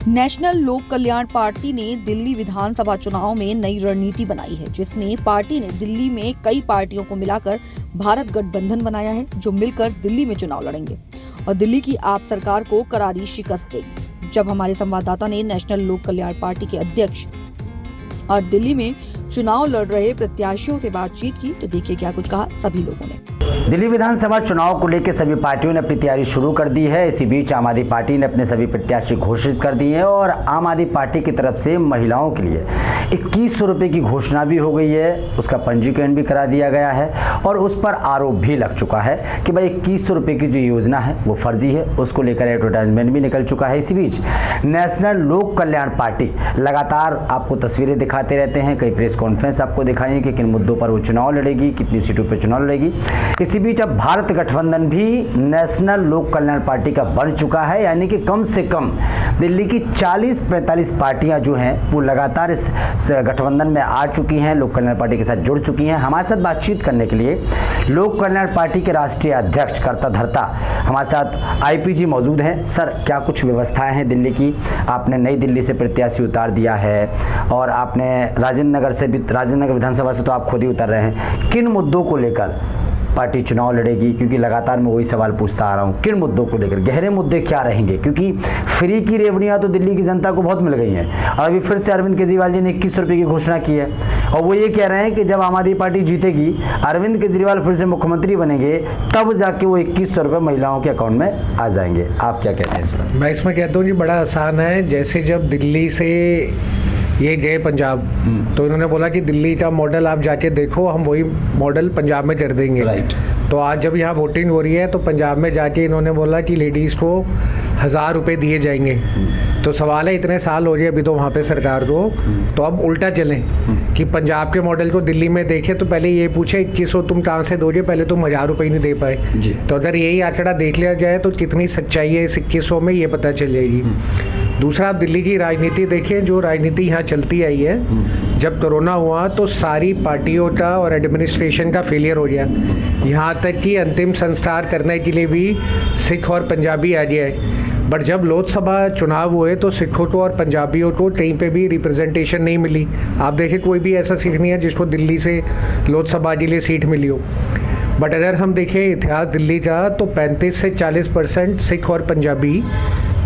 National लोक कल्याण party ने दिल्ली विधानसभा चुनाव में नई रणनीति बनाई है, जिसमें पार्टी ने दिल्ली में कई पार्टियों को मिलाकर भारत गठबंधन बनाया है, जो मिलकर दिल्ली में चुनाव लड़ेंगे और दिल्ली की आप सरकार को करारी शिकस्त देगी। जब हमारे संवाददाता ने नेशनल लोक कल्याण पार्टी के अध्यक्ष और दिल्ली में चुनाव लड़ रहे प्रत्याशियों से बातचीत की, तो देखिए क्या कुछ कहा सभी लोगों ने। दिल्ली विधानसभा चुनाव को लेकर सभी पार्टियों ने अपनी तैयारी शुरू कर दी है। इसी बीच आम आदमी पार्टी ने अपने सभी प्रत्याशी घोषित कर दिए हैं और आम आदमी पार्टी की तरफ से महिलाओं के लिए 2100 रुपये की घोषणा भी हो गई है। उसका पंजीकरण भी करा दिया गया है और उस पर आरोप भी लग चुका है कि भाई 2100 रुपये की जो योजना है वो फर्जी है। उसको लेकर एडवर्टाइजमेंट भी निकल चुका है। इसी बीच नेशनल लोक कल्याण पार्टी लगातार आपको तस्वीरें दिखाते रहते हैं, कई प्रेस कॉन्फ्रेंस आपको दिखाएंगे कि किन मुद्दों पर वो चुनाव लड़ेगी, कितनी सीटों पर चुनाव लड़ेगी। इसी बीच अब भारत गठबंधन भी नेशनल लोक कल्याण पार्टी का बन चुका है, यानी कि कम से कम दिल्ली की 40-45 पार्टियां जो हैं वो लगातार इस गठबंधन में आ चुकी हैं, लोक कल्याण पार्टी के साथ जुड़ चुकी हैं। हमारे साथ बातचीत करने के लिए लोक कल्याण पार्टी के राष्ट्रीय अध्यक्ष कर्ता धर्ता हमारे साथ आईपीजी मौजूद हैं। सर, क्या कुछ व्यवस्थाएं हैं दिल्ली की? आपने नई दिल्ली से प्रत्याशी उतार दिया है और आपने राजेंद्र नगर विधानसभा से तो आप खुद ही उतर रहे हैं। किन मुद्दों को लेकर पार्टी चुनाव लड़ेगी? क्योंकि लगातार मैं वही सवाल पूछता आ रहा हूँ, किन मुद्दों को लेकर गहरे मुद्दे क्या रहेंगे? क्योंकि फ्री की रेवड़ियाँ तो दिल्ली की जनता को बहुत मिल गई हैं और अभी फिर से अरविंद केजरीवाल जी ने 2100 रुपये की घोषणा की है और वो ये कह रहे हैं कि जब आम आदमी पार्टी जीतेगी, अरविंद केजरीवाल फिर से मुख्यमंत्री बनेंगे, तब जाके वो 2100 रुपये महिलाओं के अकाउंट में आ जाएंगे। आप क्या कहते हैं इस पर? मैं इसमें कहता हूँ जी, बड़ा आसान है। जैसे जब दिल्ली से ये गए पंजाब, तो इन्होंने बोला कि दिल्ली का मॉडल आप जाके देखो, हम वही मॉडल पंजाब में कर देंगे। राइट। तो आज जब यहाँ वोटिंग हो रही है तो पंजाब में जाके इन्होंने बोला कि लेडीज़ को 1000 रुपये दिए जाएंगे। तो सवाल है, इतने साल हो गए अभी तो वहाँ पे सरकार को, तो अब उल्टा चलें कि पंजाब के मॉडल को दिल्ली में देखें तो पहले ये पूछे 2100 तुम कहाँ से दोगे, पहले तुम 1000 रुपये नहीं दे पाए। तो अगर यही आंकड़ा देख लिया जाए तो कितनी सच्चाई है इस 2100 में, ये पता चल जाएगी। दूसरा, आप दिल्ली की राजनीति देखिए, जो राजनीति यहाँ चलती आई है। जब कोरोना हुआ तो सारी पार्टियों का और एडमिनिस्ट्रेशन का फेलियर हो गया, यहाँ तक कि अंतिम संस्कार करने के लिए भी सिख और पंजाबी आ गया है। बट जब लोकसभा चुनाव हुए तो सिखों को और पंजाबियों को कहीं पे भी रिप्रेजेंटेशन नहीं मिली। आप देखें, कोई भी ऐसा सिख नहीं है जिसको दिल्ली से लोकसभा के लिए सीट मिली हो। बट अगर हम देखें इतिहास दिल्ली का, तो 35 से 40% सिख और पंजाबी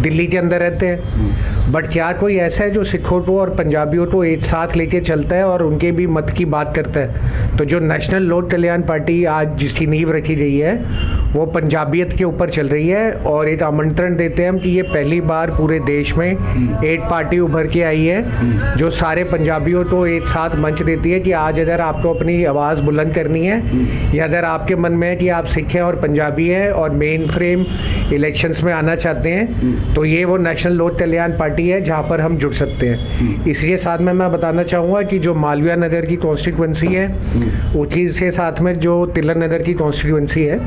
दिल्ली के अंदर रहते हैं। बट क्या कोई ऐसा है जो सिखों को और पंजाबियों को एक साथ लेके चलता है और उनके भी मत की बात करता है? तो जो नेशनल लोक कल्याण पार्टी आज जिसकी नींव रखी गई है वो पंजाबियत के ऊपर चल रही है और एक आमंत्रण देते हैं हम कि ये पहली बार पूरे देश में एक पार्टी उभर के आई है जो सारे पंजाबियों को एक साथ मंच देती है कि आज अगर आपको अपनी आवाज़ बुलंद करनी है या अगर आपके मन में है कि आप सिख हैं और पंजाबी हैं और मेन फ्रेम इलेक्शंस में आना चाहते हैं, तो ये वो नेशनल लोक कल्याण पार्टी है जहाँ पर हम जुड़ सकते हैं। इसके साथ में मैं बताना चाहूँगा कि जो मालवीय नगर की कॉन्स्टिट्यूंसी है, उसके से साथ में जो तिलक नगर की कॉन्स्टिट्यूंसी है,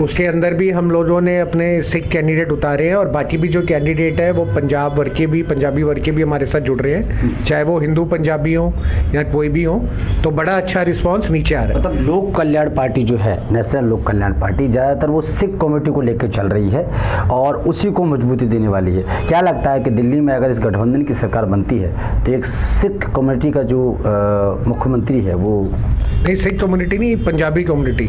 उसके अंदर भी हम लोगों ने अपने सिख कैंडिडेट उतारे हैं और बाकी भी जो कैंडिडेट है वो पंजाबी वर्ग के भी हमारे साथ जुड़ रहे हैं, चाहे वो हिंदू पंजाबी हो या कोई भी हो। तो बड़ा अच्छा रिस्पॉन्स नीचे आ रहा है। मतलब लोक कल्याण पार्टी जो है, नेशनल लोक कल्याण पार्टी, ज़्यादातर वो सिख कम्युनिटी को लेकर चल रही है और उसी को मजबूती देने वाली है। क्या लगता है कि दिल्ली में अगर इस गठबंधन की सरकार बनती है तो एक सिख कम्युनिटी का जो मुख्यमंत्री है वो? नहीं, सिख कम्युनिटी नहीं, पंजाबी कम्युनिटी,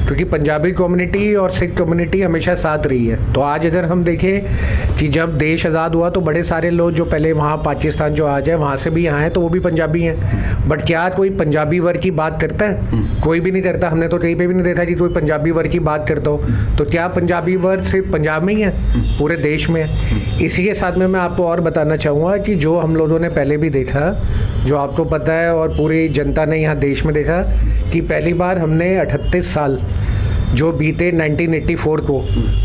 क्योंकि पंजाबी कम्युनिटी और सिख कम्युनिटी हमेशा साथ रही है। तो आज अगर हम देखें कि जब देश आज़ाद हुआ तो बड़े सारे लोग जो पहले वहाँ पाकिस्तान जो आज है वहाँ से भी यहाँ हैं तो वो भी पंजाबी हैं। बट क्या कोई पंजाबी वर्ग की बात करता है? कोई भी नहीं करता। हमने तो कहीं पे भी नहीं देखा कि कोई पंजाबी वर्ग की बात करता हो। तो क्या पंजाबी वर्ग सिर्फ पंजाब में ही है? पूरे देश में है। इसी के साथ में मैं आपको और बताना चाहूँगा कि जो हम लोगों ने पहले भी देखा, जो आपको पता है और पूरी जनता ने यहाँ देश में देखा कि पहली बार हमने 38 साल जो बीते 1984 को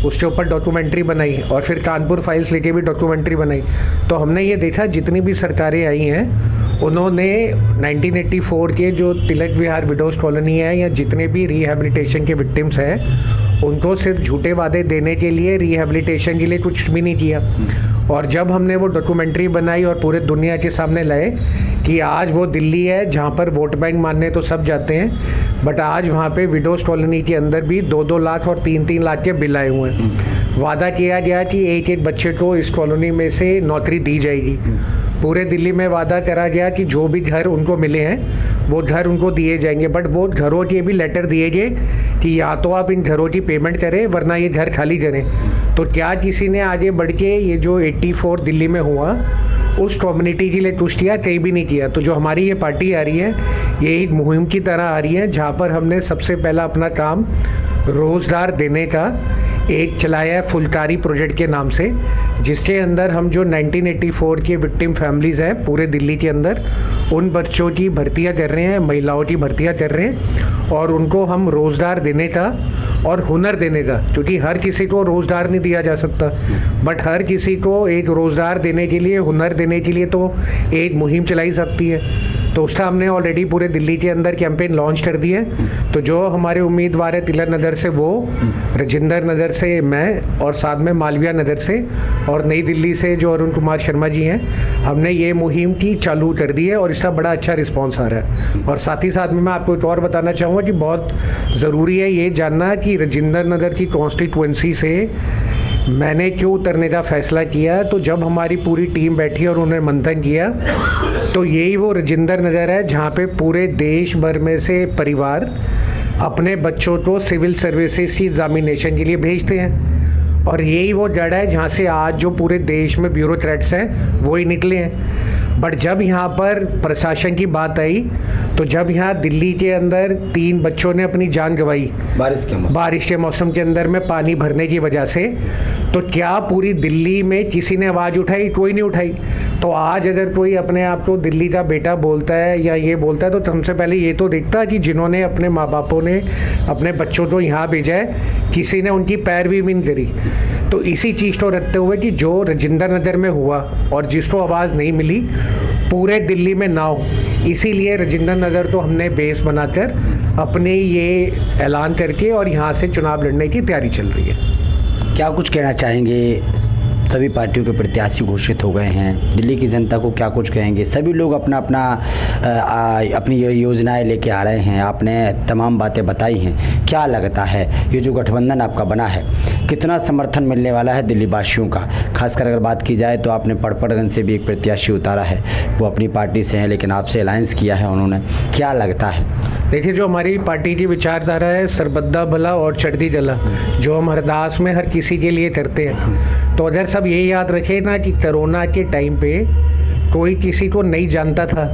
उसके ऊपर डॉक्यूमेंट्री बनाई और फिर कानपुर फाइल्स लेके भी डॉक्यूमेंट्री बनाई। तो हमने ये देखा जितनी भी सरकारें आई हैं उन्होंने 1984 के जो तिलक विहार विडोज कॉलोनी है या जितने भी रिहेबिलिटेशन के विक्टिम्स हैं उनको सिर्फ झूठे वादे देने के लिए, रिहेबिलिटेशन के लिए कुछ भी नहीं किया। और जब हमने वो डॉक्यूमेंट्री बनाई और पूरे दुनिया के सामने लाए कि आज वो दिल्ली है जहाँ पर वोट बैंक मानने तो सब जाते हैं, बट आज वहाँ पे विडोज कॉलोनी के अंदर भी 2-2 लाख और 3-3 लाख के बिल आए हुए हैं। वादा किया गया कि एक बच्चे को इस कॉलोनी में से नौकरी दी जाएगी। पूरे दिल्ली में वादा करा गया कि जो भी घर उनको मिले हैं वो घर उनको दिए जाएंगे, बट वो घरों के भी लेटर दिए गए कि या तो आप इन घरों की पेमेंट करें वरना ये घर खाली करें। तो क्या किसी ने आगे बढ़ के ये जो 84 दिल्ली में हुआ उस कम्युनिटी के लिए कुछ किया? कहीं भी नहीं किया। तो जो हमारी ये पार्टी आ रही है ये एक मुहिम की तरह आ रही है जहाँ पर हमने सबसे पहला अपना काम रोज़गार देने का एक चलाया है फुलकारी प्रोजेक्ट के नाम से, जिसके अंदर हम जो 1984 के विक्टिम फैमिलीज़ हैं पूरे दिल्ली के अंदर उन बच्चों की भर्तियां कर रहे हैं, महिलाओं की भर्तियां कर रहे हैं और उनको हम रोज़गार देने का और हुनर देने का, क्योंकि हर किसी को रोज़गार नहीं दिया जा सकता, बट हर किसी को एक रोज़गार देने के लिए, हुनर देने के लिए तो एक मुहिम चलाई सकती है। तो उसका हमने ऑलरेडी पूरे दिल्ली के अंदर कैंपेन लॉन्च कर दी है। तो जो हमारे उम्मीदवार है तिलक नगर से वो, राजेंद्र नगर से मैं और साथ में मालवीय नगर से और नई दिल्ली से जो अरुण कुमार शर्मा जी हैं, हमने ये मुहिम की चालू कर दी है और इसका बड़ा अच्छा रिस्पॉन्स आ रहा है। और साथ ही साथ में मैं आपको एक और बताना चाहूँगा कि बहुत ज़रूरी है ये जानना कि राजेंद्र नगर की कॉन्स्टिट्यूएंसी से मैंने क्यों उतरने का फ़ैसला किया। तो जब हमारी पूरी टीम बैठी और उन्होंने मंथन किया तो यही वो राजेंद्र नगर है जहाँ पे पूरे देश भर में से परिवार अपने बच्चों को सिविल सर्विसेज की एग्जामिनेशन के लिए भेजते हैं और यही वो जड़ है जहाँ से आज जो पूरे देश में ब्यूरोक्रेट्स हैं वो ही निकले हैं। बट जब यहाँ पर प्रशासन की बात आई तो जब यहाँ दिल्ली के अंदर 3 बच्चों ने अपनी जान गंवाई बारिश के मौसम के अंदर में पानी भरने की वजह से, तो क्या पूरी दिल्ली में किसी ने आवाज़ उठाई? कोई नहीं उठाई। तो आज अगर कोई अपने आप को दिल्ली का बेटा बोलता है या ये बोलता है तो सबसे पहले ये तो देखता कि जिन्होंने अपने माँ बापों ने अपने बच्चों को यहाँ भेजा है किसी ने उनकी पैरवी भी नहीं करी। तो इसी चीज़ को रखते हुए कि जो राजेंद्र नगर में हुआ और जिसको आवाज़ नहीं मिली पूरे दिल्ली में ना हो, इसीलिए राजेंद्र नगर को हमने बेस बनाकर अपने ये ऐलान करके और यहाँ से चुनाव लड़ने की तैयारी चल रही है। क्या कुछ कहना चाहेंगे? सभी पार्टियों के प्रत्याशी घोषित हो गए हैं, दिल्ली की जनता को क्या कुछ कहेंगे? सभी लोग अपनी योजनाएं लेके आ रहे हैं, आपने तमाम बातें बताई हैं। क्या लगता है ये जो गठबंधन आपका बना है कितना समर्थन मिलने वाला है दिल्ली वासियों का? खासकर अगर बात की जाए तो आपने पड़पड़गंज से भी एक प्रत्याशी उतारा है, वो अपनी पार्टी से हैं लेकिन आपसे अलायंस किया है उन्होंने। क्या लगता है? देखिए, जो हमारी पार्टी की विचारधारा है सरबद्दा भला और चढ़ती जला, जो हम हरदास में हर किसी के लिए करते हैं। तो अगर सब ये याद रखें ना कि कोरोना के टाइम पे कोई किसी को नहीं जानता था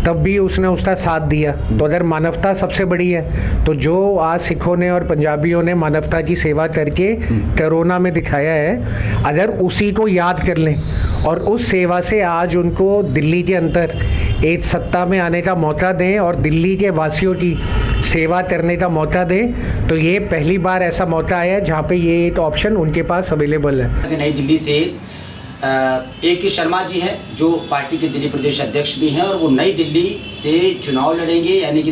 तब भी उसने उसका साथ दिया। तो अगर मानवता सबसे बड़ी है तो जो आज सिखों ने और पंजाबियों ने मानवता की सेवा करके कोरोना में दिखाया है, अगर उसी को याद कर लें और उस सेवा से आज उनको दिल्ली के अंदर एक सत्ता में आने का मौका दें और दिल्ली के वासियों की सेवा करने का मौका दें, तो ये पहली बार ऐसा मौका आया है जहाँ पे ये एक ऑप्शन उनके पास अवेलेबल है। नई दिल्ली से A.K. शर्मा जी हैं जो पार्टी के दिल्ली प्रदेश अध्यक्ष भी हैं और वो नई दिल्ली से चुनाव लड़ेंगे, यानी कि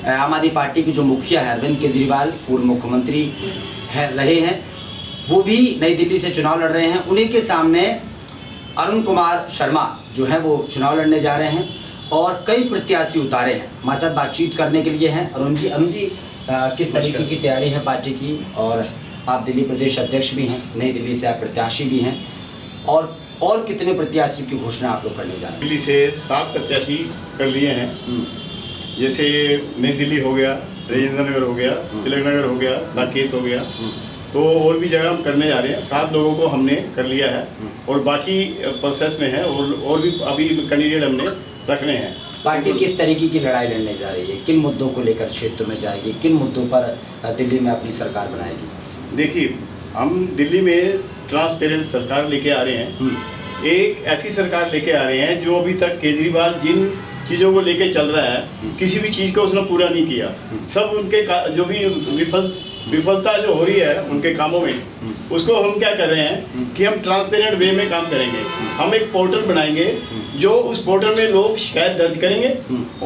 आम आदमी पार्टी के जो मुखिया है अरविंद केजरीवाल, पूर्व मुख्यमंत्री रहे हैं, वो भी नई दिल्ली से चुनाव लड़ रहे हैं। उन्हीं के सामने अरुण कुमार शर्मा जो हैं वो चुनाव लड़ने जा रहे हैं और कई प्रत्याशी उतारे हैं। हमारे साथ बातचीत करने के लिए हैं अरुण जी किस तरीके की तैयारी है पार्टी की? और आप दिल्ली प्रदेश अध्यक्ष भी हैं, नई दिल्ली से आप प्रत्याशी भी हैं, और कितने प्रत्याशियों की घोषणा आप लोग करने जा रहे हैं? दिल्ली से 7 प्रत्याशी कर लिए हैं, जैसे नई दिल्ली हो गया, राजेंद्र नगर हो गया, तिलक नगर हो गया, साकेत हो गया, तो और भी जगह हम करने जा रहे हैं। 7 लोगों को हमने कर लिया है और बाकी प्रोसेस में है और भी अभी कैंडिडेट हमने रखने हैं। पार्टी किस तरीके की लड़ाई लड़ने जा रही है? किन मुद्दों को लेकर क्षेत्र में जाएगी? किन मुद्दों पर दिल्ली में अपनी सरकार बनाएगी? देखिए, हम दिल्ली में ट्रांसपेरेंट सरकार लेके आ रहे हैं। एक ऐसी सरकार लेके आ रहे हैं जो अभी तक केजरीवाल जिन चीज़ों को लेके चल रहा है किसी भी चीज़ को उसने पूरा नहीं किया। सब उनके जो भी विफलता जो हो रही है उनके कामों में, उसको हम क्या कर रहे हैं कि हम ट्रांसपेरेंट वे में काम करेंगे। हम एक पोर्टल बनाएंगे जो उस पोर्टल में लोग शिकायत दर्ज करेंगे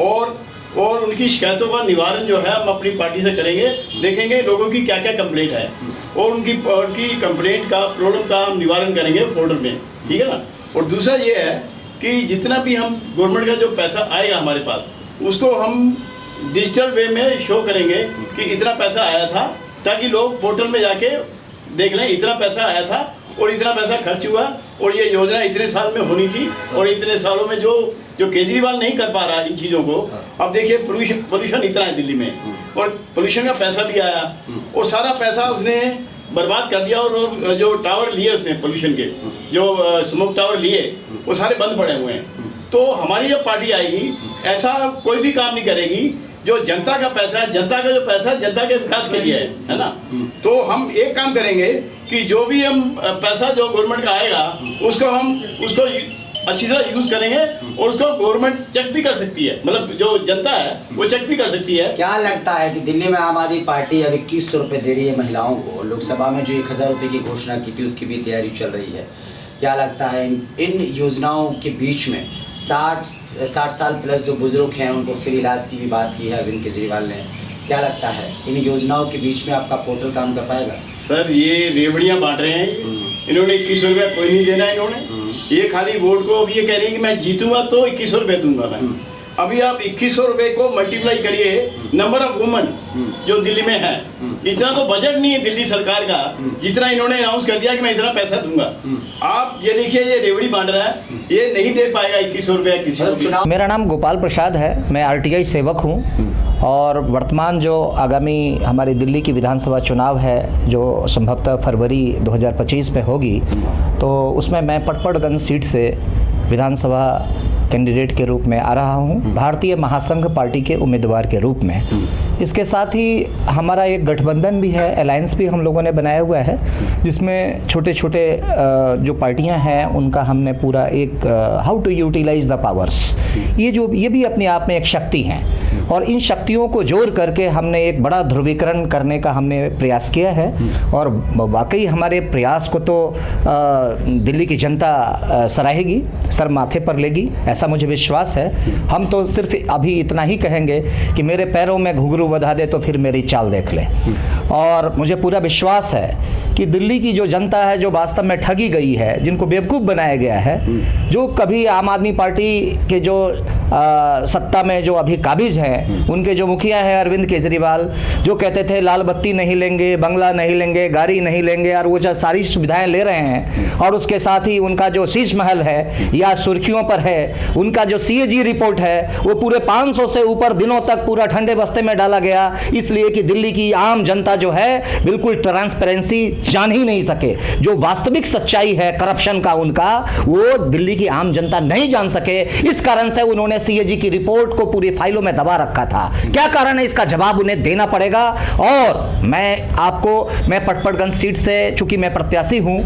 और और उनकी शिकायतों का निवारण जो है हम अपनी पार्टी से करेंगे। देखेंगे लोगों की क्या क्या कंप्लेंट है और उनकी कंप्लेंट का प्रॉब्लम का हम निवारण करेंगे पोर्टल में, ठीक है ना। और दूसरा ये है कि जितना भी हम गवर्नमेंट का जो पैसा आएगा हमारे पास, उसको हम डिजिटल वे में शो करेंगे कि इतना पैसा आया था, ताकि लोग पोर्टल में जाके देख लें इतना पैसा आया था और इतना पैसा खर्च हुआ और ये योजना इतने साल में होनी थी और इतने सालों में जो केजरीवाल नहीं कर पा रहा इन चीज़ों को। अब देखिए पोल्यूशन इतना है दिल्ली में और पोल्यूशन का पैसा भी आया और सारा पैसा उसने बर्बाद कर दिया और जो टावर लिए उसने पोल्यूशन के, जो स्मोक टावर लिए, वो सारे बंद पड़े हुए हैं। तो हमारी जब पार्टी आएगी ऐसा कोई भी काम नहीं करेगी जो जनता का पैसा है, जनता का जो पैसा जनता के विकास के लिए है ना। तो हम एक काम करेंगे कि जो भी हम पैसा जो गवर्नमेंट का आएगा उसको अच्छी तरह यूज करेंगे और उसको गवर्नमेंट चेक भी कर सकती है, मतलब जो जनता है वो चेक भी कर सकती है। क्या लगता है कि दिल्ली में आम आदमी पार्टी अब 2100 रुपये दे रही है महिलाओं को, लोकसभा में जो 1000 रुपये की घोषणा की थी उसकी भी तैयारी चल रही है। क्या लगता है इन योजनाओं के बीच में 60 साल प्लस जो बुजुर्ग हैं उनको फ्री इलाज की भी बात की है अरविंद केजरीवाल ने, क्या लगता है इन योजनाओं के बीच में आपका पोर्टल काम कर पाएगा? सर ये रेवड़ियाँ बांट रहे हैं, इन्होंने 2100 रुपया कोई नहीं देना है इन्होंने। ये खाली वोट को अब ये कह रहे हैं कि मैं जीतूंगा तो 2100 रुपये दूंगा मैं। अभी आप 2100 रुपये को मल्टीप्लाई करिए नंबर ऑफ वुमन जो दिल्ली में है, इतना तो बजट नहीं है दिल्ली सरकार का जितना इन्होंने अनाउंस कर दिया कि मैं इतना पैसा दूंगा। आप ये देखिए ये रेवड़ी बांट रहा है, ये नहीं दे पाएगा 2100 रुपया किसी को। मेरा नाम गोपाल प्रसाद है, मैं RTI सेवक हूँ और वर्तमान जो आगामी हमारी दिल्ली की विधानसभा चुनाव है जो संभवतः फरवरी 2025 में होगी, तो उसमें मैं पटपड़गंज सीट से विधानसभा कैंडिडेट के रूप में आ रहा हूं, भारतीय महासंघ पार्टी के उम्मीदवार के रूप में। इसके साथ ही हमारा एक गठबंधन भी है, अलायंस भी हम लोगों ने बनाया हुआ है, जिसमें छोटे छोटे जो पार्टियां हैं उनका हमने पूरा एक how to utilise the powers, ये भी अपने आप में एक शक्ति हैं और इन शक्तियों को जोड़ करके हमने एक बड़ा ध्रुवीकरण करने का हमने प्रयास किया है और वाकई हमारे प्रयास को तो दिल्ली की जनता सराहेगी, सर माथे पर लेगी, ऐसा मुझे विश्वास है। हम तो सिर्फ अभी इतना ही कहेंगे कि मेरे पैरों में घुंघरू बधा दे तो फिर मेरी चाल देख ले। और मुझे पूरा विश्वास है कि दिल्ली की जो जनता है जो वास्तव में ठगी गई है, जिनको बेवकूफ़ बनाया गया है, जो कभी आम आदमी पार्टी के जो सत्ता में जो अभी काबिज हैं, उनके जो मुखिया हैं अरविंद केजरीवाल, जो कहते थे लाल बत्ती नहीं लेंगे, बंगला नहीं लेंगे, गाड़ी नहीं लेंगे, और वो जो सारी सुविधाएं ले रहे हैं और उसके साथ ही उनका जो शीश महल है या सुर्खियों पर है, उनका जो CAG रिपोर्ट है वो पूरे 500 से ऊपर दिनों तक पूरा ठंडे बस्ते में डाला गया, इसलिए कि दिल्ली की आम जनता जो है बिल्कुल ट्रांसपेरेंसी जान ही नहीं सके। जो वास्तविक सच्चाई है करप्शन का उनका, वो दिल्ली की आम जनता नहीं जान सके। इस कारण से उन्होंने CAG की रिपोर्ट को पूरी फाइलों में दबा रखा था। क्या कारण है इसका जवाब उन्हें देना पड़ेगा। और मैं पटपड़गंज सीट से, चूंकि मैं प्रत्याशी हूं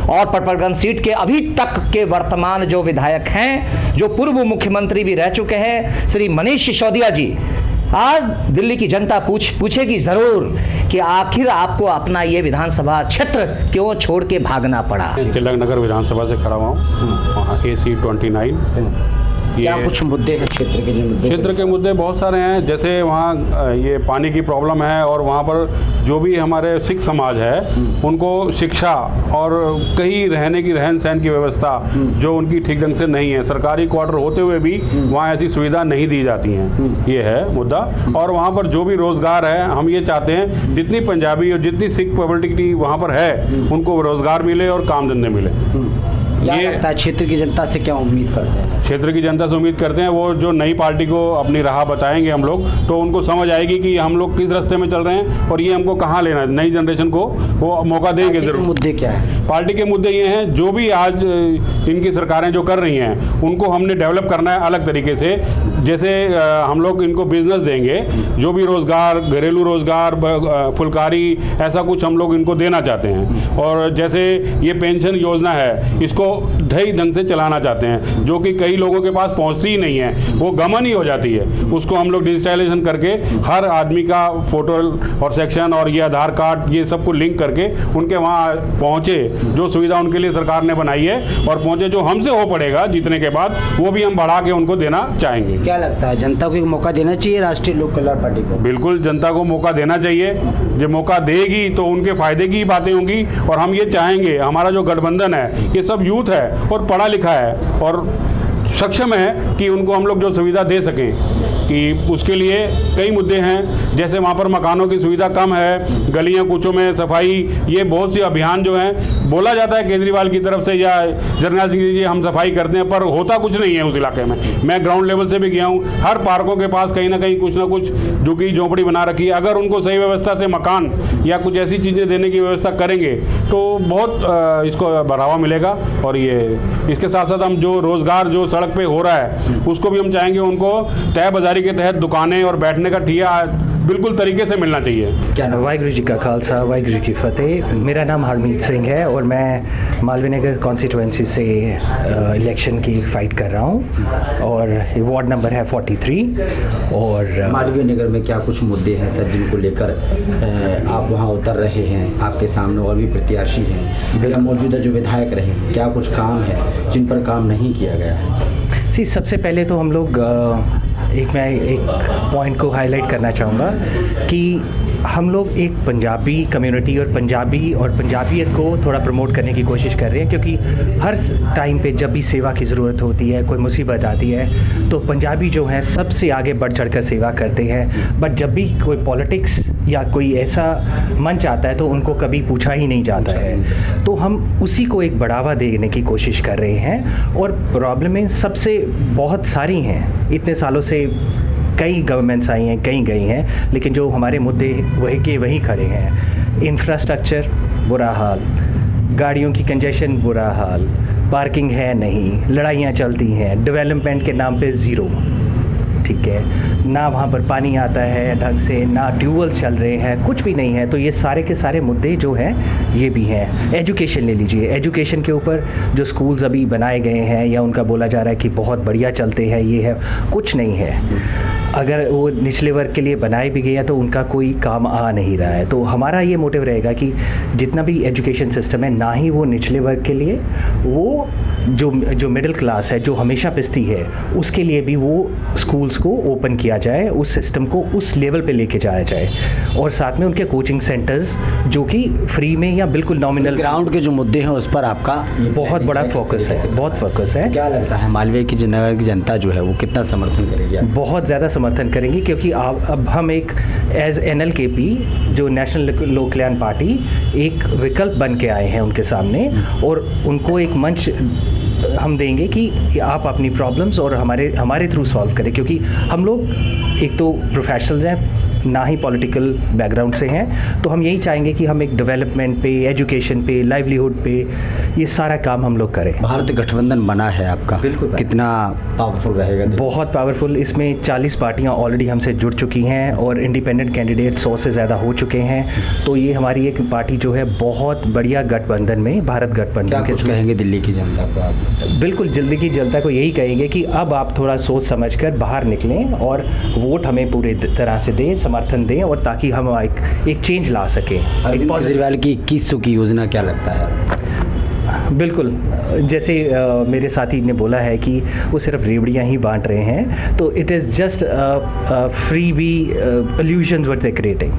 और पटपड़गंज सीट के अभी तक के वर्तमान जो विधायक हैं, जो पूर्व मुख्यमंत्री भी रह चुके हैं, श्री मनीष सिसोदिया जी, आज दिल्ली की जनता पूछेगी जरूर कि आखिर आपको अपना ये विधानसभा क्षेत्र क्यों छोड़ के भागना पड़ा। तिलक नगर विधानसभा से खड़ा हुआ हूँ, वहाँ AC 29। क्या कुछ मुद्दे हैं क्षेत्र के मुद्दे बहुत सारे हैं, जैसे वहाँ ये पानी की प्रॉब्लम है और वहाँ पर जो भी हमारे सिख समाज है उनको शिक्षा और कहीं रहने की रहन सहन की व्यवस्था जो उनकी ठीक ढंग से नहीं है, सरकारी क्वार्टर होते हुए भी वहाँ ऐसी सुविधा नहीं दी जाती हैं, ये है मुद्दा। और वहाँ पर जो भी रोज़गार है, हम ये चाहते हैं जितनी पंजाबी और जितनी सिख पब्लिक वहाँ पर है उनको रोज़गार मिले और काम धंधे मिले। क्या लगता है क्षेत्र की जनता से क्या उम्मीद करते हैं? क्षेत्र की जनता से उम्मीद करते हैं वो जो नई पार्टी को अपनी राह बताएंगे हम लोग, तो उनको समझ आएगी कि हम लोग किस रास्ते में चल रहे हैं और ये हमको कहाँ लेना है। नई जनरेशन को वो मौका देंगे जरूर। मुद्दे क्या है? पार्टी के मुद्दे ये हैं, जो भी आज इनकी सरकारें जो कर रही हैं उनको हमने डेवलप करना है अलग तरीके से। जैसे हम लोग इनको बिजनेस देंगे, जो भी रोज़गार, घरेलू रोज़गार, फुलकारी, ऐसा कुछ हम लोग इनको देना चाहते हैं। और जैसे ये पेंशन योजना है, इसको सही ढंग से चलाना चाहते हैं, जो कि कई कई लोगों के पास पहुंचती ही नहीं है, वो गमन ही हो जाती है। उसको हम लोग डिजिटलाइजेशन करके हर आदमी का फोटो और सेक्शन और ये आधार कार्ड ये सबको लिंक करके उनके वहाँ पहुँचे, जो सुविधा उनके लिए सरकार ने बनाई है, और पहुँचे जो हमसे हो पड़ेगा जीतने के बाद वो भी हम बढ़ा के उनको देना चाहेंगे। क्या लगता है जनता को एक मौका देना चाहिए राष्ट्रीय लोक कल्याण पार्टी को? बिल्कुल जनता को मौका देना चाहिए। जो मौका देगी तो उनके फायदे की ही बातें होंगी, और हम ये चाहेंगे हमारा जो गठबंधन है ये सब यूथ है और पढ़ा लिखा है और सक्षम है कि उनको हम लोग जो सुविधा दे सकें। कि उसके लिए कई मुद्दे हैं, जैसे वहाँ पर मकानों की सुविधा कम है, गलियाँ कूचों में सफाई, ये बहुत सी अभियान जो हैं बोला जाता है केजरीवाल की तरफ से या जरनैल सिंह जी हम सफाई करते हैं, पर होता कुछ नहीं है उस इलाके में। मैं ग्राउंड लेवल से भी गया हूँ, हर पार्कों के पास कहीं ना कहीं कुछ ना कुछ झुग्गी झोंपड़ी बना रखी है। अगर उनको सही व्यवस्था से मकान या कुछ ऐसी चीज़ें देने की व्यवस्था करेंगे तो बहुत इसको बढ़ावा मिलेगा। और ये इसके साथ साथ हम जो रोज़गार जो सड़क पे हो रहा है उसको भी हम चाहेंगे उनको तय बाजारी के तहत दुकानें और बैठने का ठिया बिल्कुल तरीके से मिलना चाहिए। क्या नाम? वाहिगुरू जी का खालसा, वाहिगुरू जी की फतेह। मेरा नाम हरमीत सिंह है और मैं मालवीय नगर कॉन्स्टिट्यूएंसी से इलेक्शन की फ़ाइट कर रहा हूँ और वार्ड नंबर है 43। और मालवीय नगर में क्या कुछ मुद्दे हैं सर जिनको लेकर आप वहाँ उतर रहे हैं? आपके सामने और भी प्रत्याशी हैं, मौजूदा जो विधायक रहे हैं, क्या कुछ काम है जिन पर काम नहीं किया गया है? सबसे पहले तो हम लोग मैं एक पॉइंट को हाईलाइट करना चाहूँगा कि हम लोग एक पंजाबी कम्युनिटी और पंजाबियत को थोड़ा प्रमोट करने की कोशिश कर रहे हैं, क्योंकि हर टाइम पे जब भी सेवा की ज़रूरत होती है, कोई मुसीबत आती है, तो पंजाबी जो हैं सबसे आगे बढ़ चढ़कर सेवा करते हैं। बट जब भी कोई पॉलिटिक्स या कोई ऐसा मंच आता है तो उनको कभी पूछा ही नहीं जाता है। तो हम उसी को एक बढ़ावा देने की कोशिश कर रहे हैं। और प्रॉब्लमें सबसे बहुत सारी हैं, इतने सालों से कई गवर्नमेंट्स आई हैं, कई गई हैं, लेकिन जो हमारे मुद्दे वही के वही खड़े हैं। इंफ्रास्ट्रक्चर बुरा हाल, गाड़ियों की कंजेशन बुरा हाल, पार्किंग है नहीं, लड़ाइयाँ चलती हैं, डेवलपमेंट के नाम पे ज़ीरो, ठीक है ना, वहाँ पर पानी आता है ढंग से, ना ट्यूबवेल चल रहे हैं, कुछ भी नहीं है। तो ये सारे के सारे मुद्दे जो हैं ये भी हैं। एजुकेशन ले लीजिए, एजुकेशन के ऊपर जो स्कूल्स अभी बनाए गए हैं या उनका बोला जा रहा है कि बहुत बढ़िया चलते हैं, ये है, कुछ नहीं है। अगर वो निचले वर्ग के लिए बनाए भी गए हैं तो उनका कोई काम आ नहीं रहा है। तो हमारा ये मोटिव रहेगा कि जितना भी एजुकेशन सिस्टम है, ना ही वो निचले वर्ग के लिए, वो जो मिडिल क्लास है जो हमेशा पिसती है, उसके लिए भी वो स्कूल्स को ओपन किया जाए, उस सिस्टम को उस लेवल पे लेके जाया जाए। और साथ में उनके कोचिंग सेंटर्स जो कि फ्री में या बिल्कुल नॉमिनल, ग्राउंड के जो मुद्दे हैं उस पर आपका बहुत बड़ा फोकस है, बहुत फोकस है। क्या लगता है मालवीय की नगर की जनता जो है वो कितना समर्थन करेगी? बहुत ज़्यादा समर्थन करेंगी, क्योंकि अब हम एक एज NLKP जो नेशनल लोक कल्याण पार्टी एक विकल्प बन के आए हैं उनके सामने, और उनको एक मंच हम देंगे कि आप अपनी प्रॉब्लम्स और हमारे थ्रू सॉल्व करें। क्योंकि हम लोग एक तो प्रोफेशनल्स हैं, ना ही पॉलिटिकल बैकग्राउंड से हैं, तो हम यही चाहेंगे कि हम एक डेवलपमेंट पे, एजुकेशन पे, लाइवलीहुड पे ये सारा काम हम लोग करें। भारत गठबंधन बना है आपका, बिल्कुल, कितना पावरफुल रहेगा? बहुत पावरफुल। इसमें 40 पार्टियां ऑलरेडी हमसे जुड़ चुकी हैं और इंडिपेंडेंट कैंडिडेट 100 से ज़्यादा हो चुके हैं। तो ये हमारी एक पार्टी जो है बहुत बढ़िया गठबंधन में, भारत गठबंधन के, कहेंगे दिल्ली की जनता को आप? बिल्कुल दिल्ली की जनता को यही कहेंगे कि अब आप थोड़ा सोच समझ कर बाहर निकलें और वोट हमें पूरे तरह से दें, समर्थन दें, और ताकि हम एक चेंज ला सकें। अरविंद केजरीवाल की 2100 की योजना क्या लगता है? बिल्कुल, जैसे मेरे साथी ने बोला है कि वो सिर्फ रेवड़ियाँ ही बांट रहे हैं, तो it is just freebie illusions what they creating.